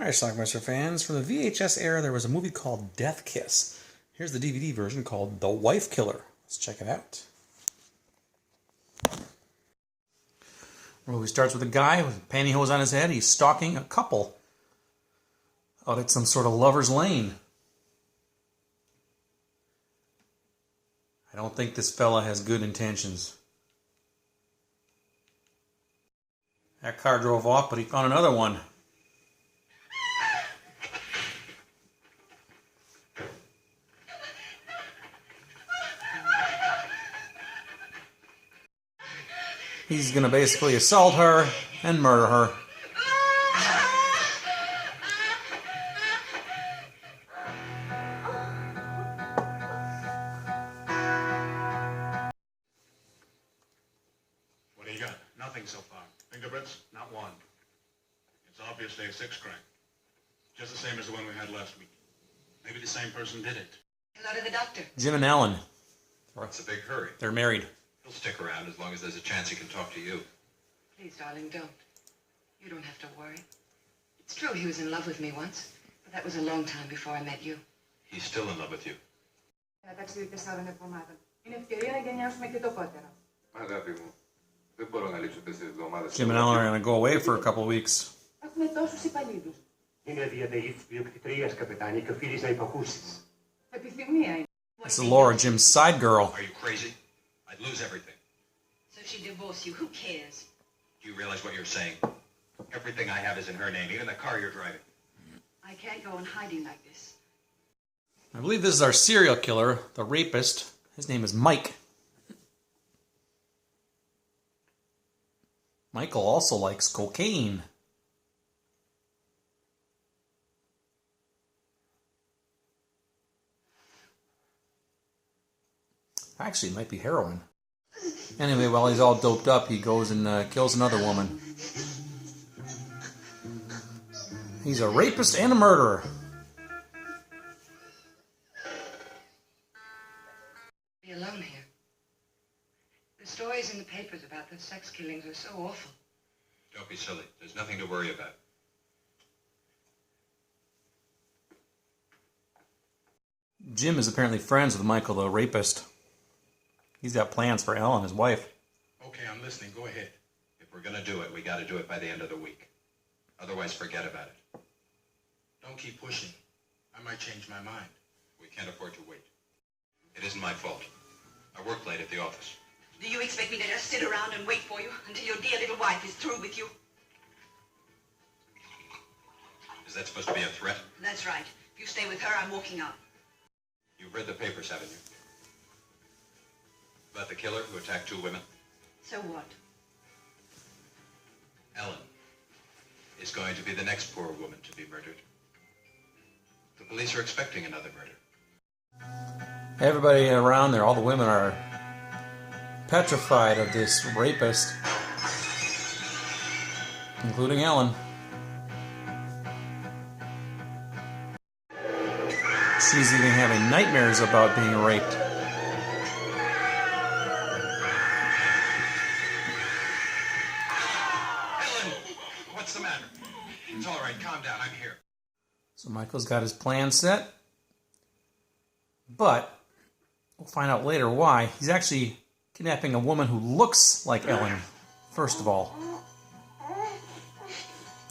Hi, Schlockmeister fans. From the VHS era, there was a movie called Death Kiss. Here's the DVD version called The Wife Killer. Let's check it out. The movie starts with a guy with pantyhose on his head. He's stalking a couple out at some sort of lover's lane. I don't think this fella has good intentions. That car drove off, but he found another one. He's going to basically assault her and murder her. What do you got? Nothing so far. Fingerprints? Not one. It's obviously a six crank. Just the same as the one we had last week. Maybe the same person did it. Hello to the doctor. Jim and Ellen. What's the big hurry? They're married. He'll stick around as long as there's a chance he can talk to you. Please, darling, don't. You don't have to worry. It's true he was in love with me once, but that was a long time before I met you. He's still in love with you. Jim and Ellen are going to go away for a couple of weeks. This is Laura, Jim's side girl. Are you crazy? I'd lose everything. So she divorced you. Who cares? Do you realize what you're saying? Everything I have is in her name, even the car you're driving. I can't go on hiding like this. I believe this is our serial killer, the rapist. His name is Mike. Michael also likes cocaine. Actually, it might be heroin. Anyway, while he's all doped up, he goes and kills another woman. He's a rapist and a murderer. Be alone here. The stories in the papers about the sex killings are so awful. Don't be silly. There's nothing to worry about. Jim is apparently friends with Michael, the rapist. He's got plans for Ellen, his wife. Okay, I'm listening. Go ahead. If we're going to do it, we got to do it by the end of the week. Otherwise, forget about it. Don't keep pushing. I might change my mind. We can't afford to wait. It isn't my fault. I work late at the office. Do you expect me to just sit around and wait for you until your dear little wife is through with you? Is that supposed to be a threat? That's right. If you stay with her, I'm walking out. You've read the papers, haven't you? About the killer who attacked two women? So what? Ellen is going to be the next poor woman to be murdered. The police are expecting another murder. Everybody around there, all the women are petrified of this rapist, including Ellen. She's even having nightmares about being raped. What's the matter? It's all right. Calm down. I'm here. So Michael's got his plan set, but we'll find out later why. He's actually kidnapping a woman who looks like Ellen, first of all.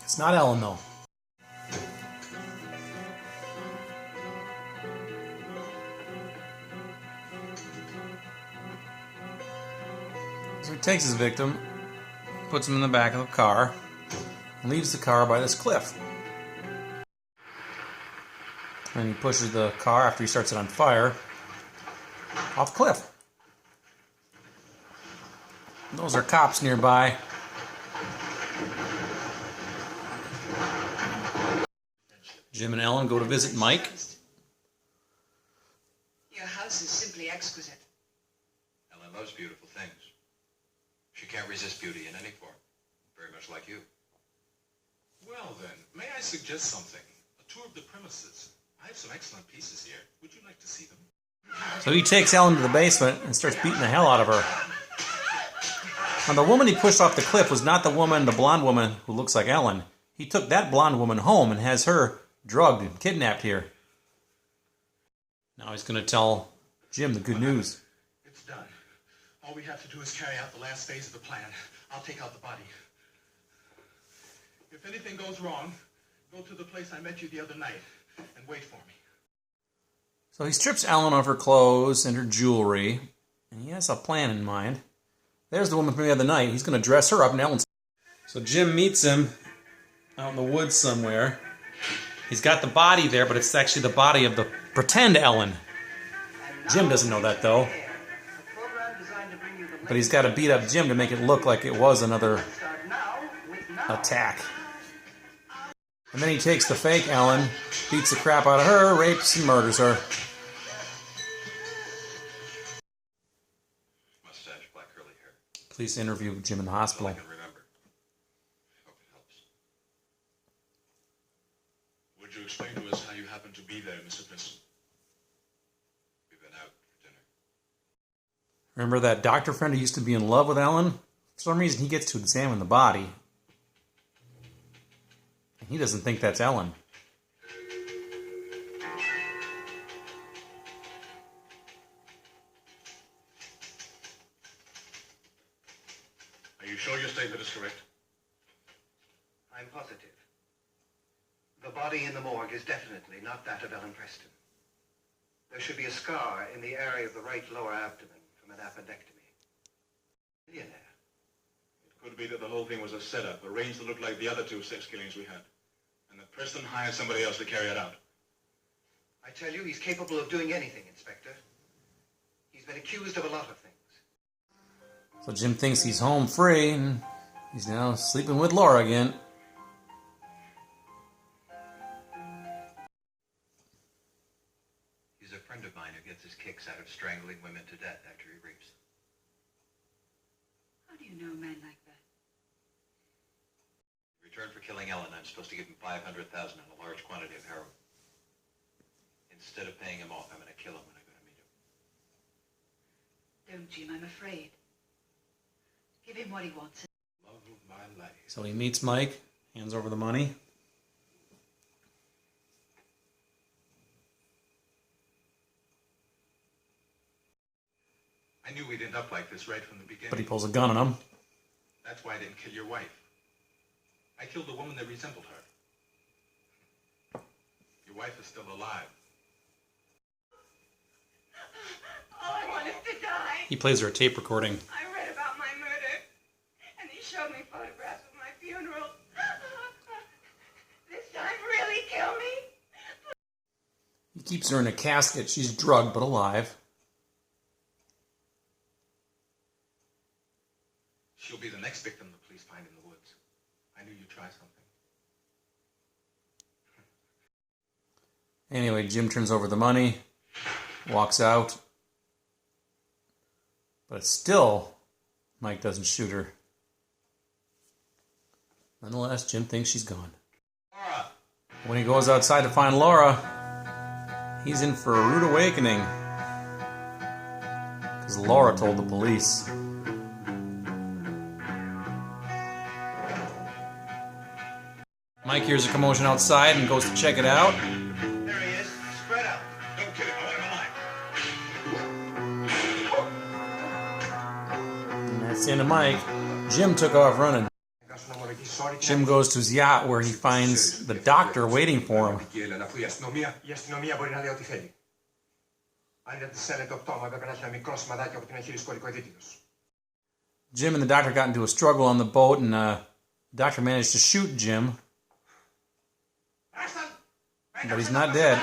It's not Ellen, though. So he takes his victim, puts him in the back of the car, and leaves the car by this cliff. And he pushes the car, after he starts it on fire, off the cliff. And those are cops nearby. Jim and Ellen go to visit Mike. Your house is simply exquisite. Ellen loves beautiful things. She can't resist beauty in any form. Very much like you. Well, then, may I suggest something? A tour of the premises. I have some excellent pieces here. Would you like to see them? So he takes Ellen to the basement and starts beating the hell out of her. Now, the woman he pushed off the cliff was not the blonde woman who looks like Ellen. He took that blonde woman home and has her drugged and kidnapped here. Now he's going to tell Jim the good news. It's done. All we have to do is carry out the last phase of the plan. I'll take out the body. If anything goes wrong, go to the place I met you the other night and wait for me. So he strips Ellen of her clothes and her jewelry, and he has a plan in mind. There's the woman from the other night. He's going to dress her up in Ellen's. So Jim meets him out in the woods somewhere. He's got the body there, but it's actually the body of the pretend Ellen. Jim doesn't know that, though. But he's got to beat up Jim to make it look like it was another attack. And then he takes the fake Ellen, beats the crap out of her, rapes and murders her. Mustache, black curly hair. Police interview Jim in the All I hospital. can remember. Hope it helps. Would you explain to us how you happened to be there, Mr. Preston? We've been out for dinner. Remember that doctor friend who used to be in love with Ellen? For some reason, he gets to examine the body. And he doesn't think that's Ellen. Are you sure your statement is correct? I'm positive. The body in the morgue is definitely not that of Ellen Preston. There should be a scar in the area of the right lower abdomen from an appendectomy. Millionaire. It could be that the whole thing was a setup, arranged to look like the other two sex killings we had. And that Preston hired somebody else to carry it out. I tell you, he's capable of doing anything, Inspector. He's been accused of a lot of things. So Jim thinks he's home free, and he's now sleeping with Laura again. He's a friend of mine who gets his kicks out of strangling women to death after he rapes them. How do you know a man like that? In return for killing Ellen, I'm supposed to give him $500,000 and a large quantity of heroin. Instead of paying him off, I'm going to kill him when I go to meet him. Don't, Jim. I'm afraid. Give him what he wants. Love of my life. So he meets Mike, hands over the money. I knew we'd end up like this right from the beginning. But he pulls a gun on him. That's why I didn't kill your wife. I killed the woman that resembled her. Your wife is still alive. All I want is to die. He plays her a tape recording. I read about my murder, and he showed me photographs of my funeral. This time, really kill me? He keeps her in a casket. She's drugged but alive. She'll be the next victim the police find in the woods. I knew you'd try something. Anyway, Jim turns over the money, walks out. But still, Mike doesn't shoot her. Nonetheless, Jim thinks she's gone. Laura! When he goes outside to find Laura, he's in for a rude awakening. Because Laura told the police. Mike hears a commotion outside and goes to check it out. There he is. Spread out. Don't kill him. I want him alive. And that's the end of Mike. Jim took off running. Jim goes to his yacht where he finds the doctor waiting for him. Η αστυνομία μπορεί να λέει ό,τι θέλει. Αν δεν της έλεγε το πτώμα, έπρεπε να έχει ένα μικρό σημαδάκι από την αχύλη κορικοειδίτιδος. Jim and the doctor got into a struggle on the boat, and the doctor managed to shoot Jim. But he's not dead.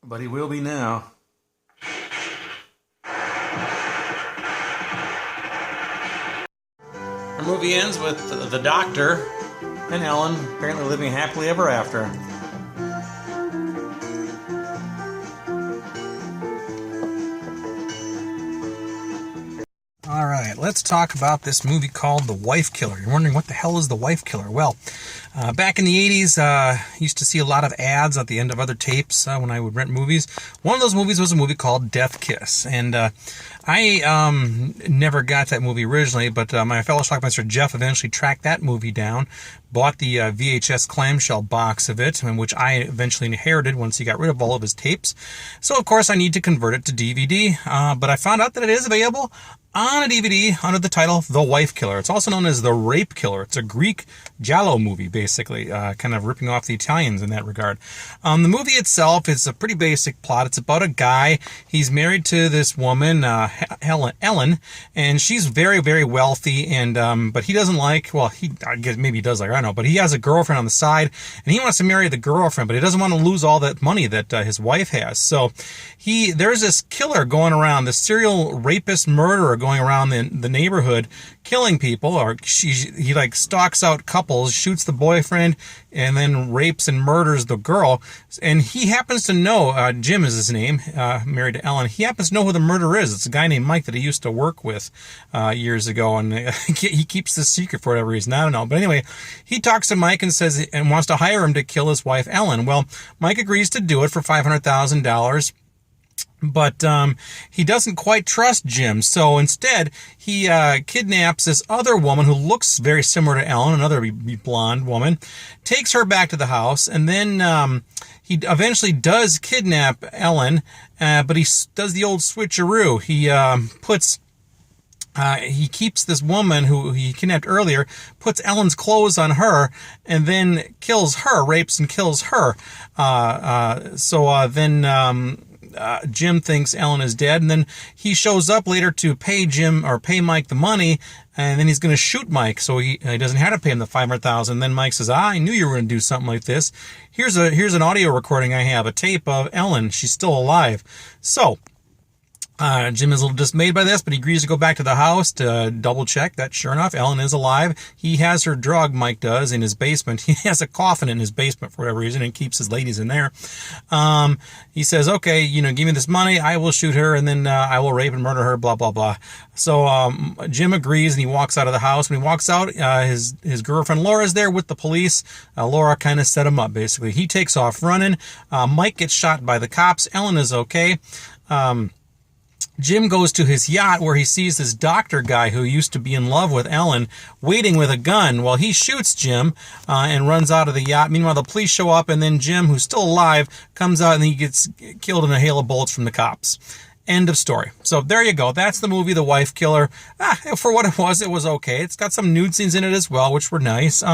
But he will be now. The movie ends with the doctor and Ellen apparently living happily ever after. All right, right, let's talk about this movie called The Wife Killer. You're wondering, what the hell is The Wife Killer? Well, back in the 80s, I used to see a lot of ads at the end of other tapes when I would rent movies. One of those movies was a movie called Death Kiss, and I never got that movie originally, but my fellow Schlockmeister Jeff eventually tracked that movie down, bought the VHS clamshell box of it, which I eventually inherited once he got rid of all of his tapes. So, of course, I need to convert it to DVD, but I found out that it is available on a DVD under the title The Wife Killer. It's also known as The Rape Killer. It's a Greek giallo movie, basically, kind of ripping off the Italians in that regard. The movie itself is a pretty basic plot. It's about a guy. He's married to this woman, Ellen, and she's very, very wealthy, and but he doesn't like, well, I guess maybe he does like her, I don't know, but he has a girlfriend on the side, and he wants to marry the girlfriend, but he doesn't want to lose all that money that his wife has. So there's this killer going around, this serial rapist murderer going around the neighborhood killing people, or he like stalks out couples, shoots the boyfriend, and then rapes and murders the girl. And he happens to know, Jim is his name, married to Ellen, he happens to know who the murderer is. It's a guy named Mike that he used to work with years ago, and he keeps this secret for whatever reason, I don't know. But anyway, he talks to Mike and says, and wants to hire him to kill his wife Ellen. Well, Mike agrees to do it for $500,000. But he doesn't quite trust Jim, so instead he kidnaps this other woman who looks very similar to Ellen, another blonde woman, takes her back to the house, and then he eventually does kidnap Ellen, but he does the old switcheroo. He keeps this woman who he kidnapped earlier, puts Ellen's clothes on her, and then kills her, rapes and kills her. Then Jim thinks Ellen is dead, and then he shows up later to pay Mike the money, and then he's going to shoot Mike, so he doesn't have to pay him the $500,000. Then Mike says, I knew you were going to do something like this. Here's an audio recording I have, a tape of Ellen. She's still alive. So Jim is a little dismayed by this, but he agrees to go back to the house to double check that sure enough, Ellen is alive. He has her drugged, Mike does, in his basement. He has a coffin in his basement for whatever reason and keeps his ladies in there. He says, okay, give me this money, I will shoot her, and then I will rape and murder her, blah, blah, blah. So Jim agrees, and he walks out of the house. When he walks out, his girlfriend Laura is there with the police. Laura kind of set him up, basically. He takes off running. Mike gets shot by the cops. Ellen is okay. Jim goes to his yacht where he sees this doctor guy who used to be in love with Ellen waiting with a gun. Well, he shoots Jim and runs out of the yacht. Meanwhile, the police show up, and then Jim, who's still alive, comes out and he gets killed in a hail of bullets from the cops. End of story. So there you go. That's the movie, The Wife Killer. For what it was okay. It's got some nude scenes in it as well, which were nice.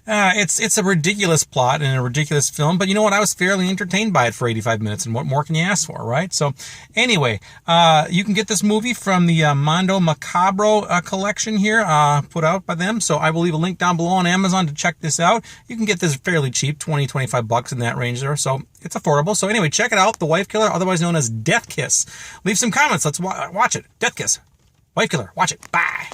It's a ridiculous plot and a ridiculous film, but you know what? I was fairly entertained by it for 85 minutes, and what more can you ask for, right? So anyway, you can get this movie from the Mondo Macabro collection here, put out by them. So I will leave a link down below on Amazon to check this out. You can get this fairly cheap, $20-25 in that range there. So it's affordable. So anyway, check it out. The Wife Killer, otherwise known as Death Kiss. Leave some comments. Let's watch it. Death Kiss. Wife Killer. Watch it. Bye.